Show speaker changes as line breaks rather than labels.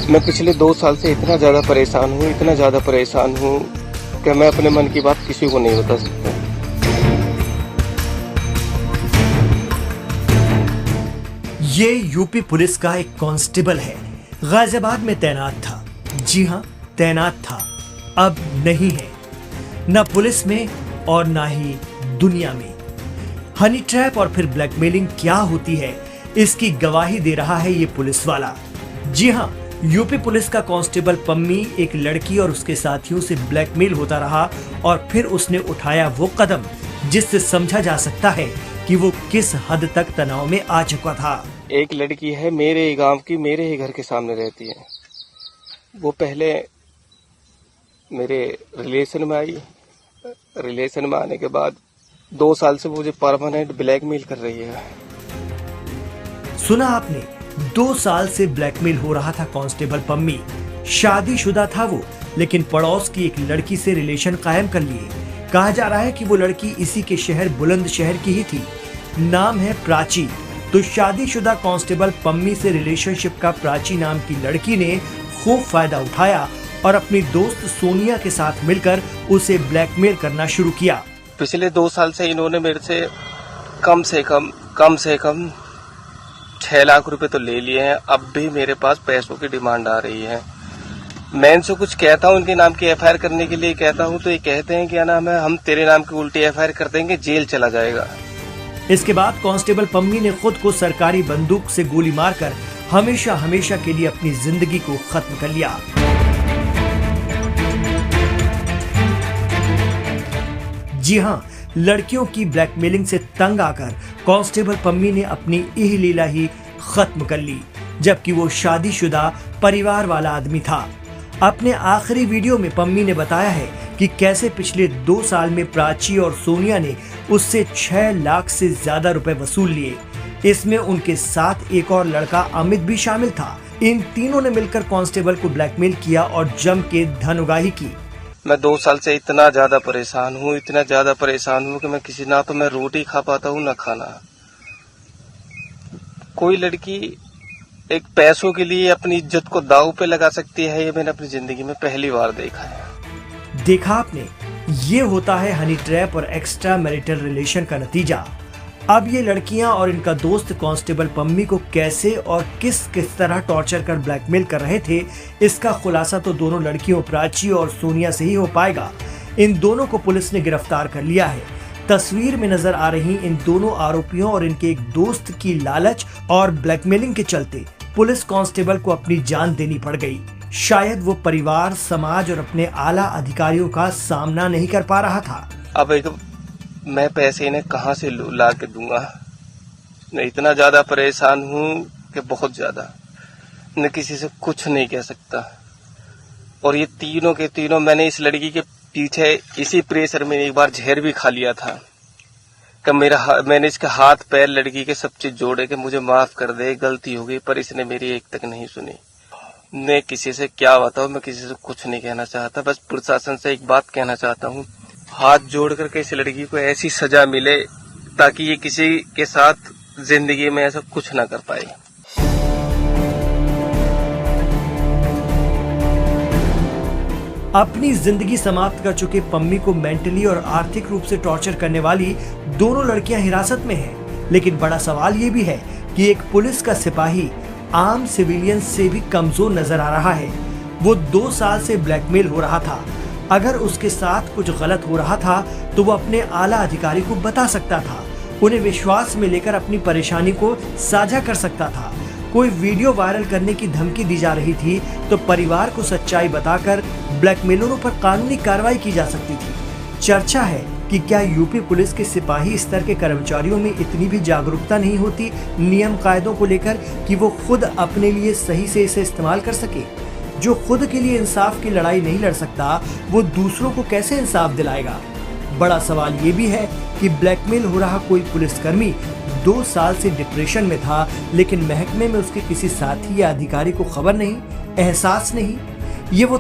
मैं पिछले 2 साल से इतना ज़्यादा परेशान हूँ कि मैं अपने मन की बात किसी को नहीं बता सकता।
ये यूपी पुलिस का एक कांस्टेबल है, गाजियाबाद में तैनात था। जी हाँ, तैनात था, अब नहीं है, न पुलिस में और ना ही दुनिया में। हनी ट्रैप और फिर ब्लैकमेलिंग क्या होती है, इसकी गवाही दे रहा है ये पुलिस वाला। जी हाँ, यूपी पुलिस का कांस्टेबल पम्मी एक लड़की और उसके साथियों से ब्लैकमेल होता रहा और फिर उसने उठाया वो कदम जिससे समझा जा सकता है कि वो किस हद तक तनाव में आ चुका था।
एक लड़की है मेरे ही गांव की, मेरे ही घर के सामने रहती है। वो पहले मेरे रिलेशन में आई। रिलेशन में आने के बाद 2 साल से मुझे परमानेंट ब्लैकमेल कर रही है।
सुना आपने, 2 साल से ब्लैकमेल हो रहा था कांस्टेबल पम्मी। शादीशुदा था वो, लेकिन पड़ोस की एक लड़की से रिलेशन कायम कर लिए। कहा जा रहा है कि वो लड़की इसी के शहर बुलंदशहर की ही थी, नाम है प्राची। तो शादीशुदा कांस्टेबल पम्मी से रिलेशनशिप का प्राची नाम की लड़की ने खूब फायदा उठाया और अपनी दोस्त सोनिया के साथ मिलकर उसे ब्लैकमेल करना शुरू किया।
पिछले 2 साल से इन्होंने मेरे से कम से कम 6 लाख रुपए तो ले लिए हैं। अब भी मेरे पास पैसों की डिमांड आ रही है। मैं इनसे कुछ कहता हूँ, इनके नाम की एफआईआर करने के लिए कहता हूँ तो ये कहते हैं क्या नाम है, हम तेरे नाम की उल्टी एफआईआर कर देंगे, जेल चला जाएगा।
इसके बाद कांस्टेबल पम्मी ने खुद को सरकारी बंदूक से गोली मारकर हमेशा हमेशा के लिए अपनी जिंदगी को खत्म कर लिया। जी हाँ, लड़कियों की ब्लैकमेलिंग से तंग आकर कांस्टेबल पम्मी ने अपनी यह लीला ही खत्म कर ली, जबकि वो शादीशुदा परिवार वाला आदमी था। अपने आखिरी वीडियो में पम्मी ने बताया है कि कैसे पिछले 2 साल में प्राची और सोनिया ने उससे 6 लाख से ज्यादा रुपए वसूल लिए। इसमें उनके साथ एक और लड़का अमित भी शामिल था। इन तीनों ने मिलकर कांस्टेबल को ब्लैकमेल किया और जम के धन उगाही की।
मैं 2 साल से इतना ज्यादा परेशान हूँ कि मैं किसी ना तो मैं रोटी खा पाता हूँ ना खाना। कोई लड़की एक पैसों के लिए अपनी इज्जत को दांव पे लगा सकती है, ये मैंने अपनी जिंदगी में पहली बार देखा है।
देखा आपने, ये होता है हनी ट्रैप और एक्स्ट्रा मैरिटल रिलेशन का नतीजा। अब ये लड़कियां और इनका दोस्त कांस्टेबल पम्मी को कैसे और किस तरह टॉर्चर कर ब्लैकमेल कर रहे थे, इसका खुलासा तो दोनों लड़कियों प्राची और सोनिया से ही हो पाएगा। इन दोनों को पुलिस ने गिरफ्तार कर लिया है। तस्वीर में नजर आ रही इन दोनों आरोपियों और इनके एक दोस्त की लालच और ब्लैकमेलिंग के चलते पुलिस कांस्टेबल को अपनी जान देनी पड़ गई। शायद वो परिवार, समाज और अपने आला अधिकारियों का सामना नहीं कर पा रहा था।
अब मैं पैसे इन्हें कहाँ से ला के दूंगा। मैं इतना ज्यादा परेशान हूँ कि बहुत ज्यादा, मैं किसी से कुछ नहीं कह सकता। और ये तीनों के तीनों, मैंने इस लड़की के पीछे इसी प्रेशर में एक बार जहर भी खा लिया था कि मैंने इसके हाथ पैर लड़की के सब चीज जोड़े कि मुझे माफ कर दे, गलती हो गई, पर इसने मेरी एक तक नहीं सुनी। मैं किसी से क्या बताऊं, मैं किसी से कुछ नहीं कहना चाहता। बस प्रशासन से एक बात कहना चाहता हूँ, हाथ जोड़ करके इस लड़की को ऐसी सजा मिले ताकि ये किसी के साथ जिंदगी में ऐसा कुछ ना कर पाए।
अपनी जिंदगी समाप्त कर चुके पम्मी को मेंटली और आर्थिक रूप से टॉर्चर करने वाली दोनों लड़कियां हिरासत में हैं। लेकिन बड़ा सवाल ये भी है कि एक पुलिस का सिपाही आम सिविलियन से भी कमजोर नजर आ रहा है। वो 2 साल से ब्लैकमेल हो रहा था। अगर उसके साथ कुछ गलत हो रहा था तो वो अपने आला अधिकारी को बता सकता था, उन्हें विश्वास में लेकर अपनी परेशानी को साझा कर सकता था। कोई वीडियो वायरल करने की धमकी दी जा रही थी तो परिवार को सच्चाई बताकर ब्लैकमेलरों पर कानूनी कार्रवाई की जा सकती थी। चर्चा है कि क्या यूपी पुलिस के सिपाही स्तर के कर्मचारियों में इतनी भी जागरूकता नहीं होती नियम कायदों को लेकर कि वो खुद अपने लिए सही से इसे इस्तेमाल कर सके। जो खुद के लिए इंसाफ की लड़ाई नहीं लड़ सकता, वो दूसरों को कैसे इंसाफ दिलाएगा। बड़ा सवाल ये भी है कि ब्लैकमेल हो रहा कोई पुलिसकर्मी 2 साल से डिप्रेशन में था, लेकिन महकमे में उसके किसी साथी या अधिकारी को खबर नहीं, एहसास नहीं। ये वो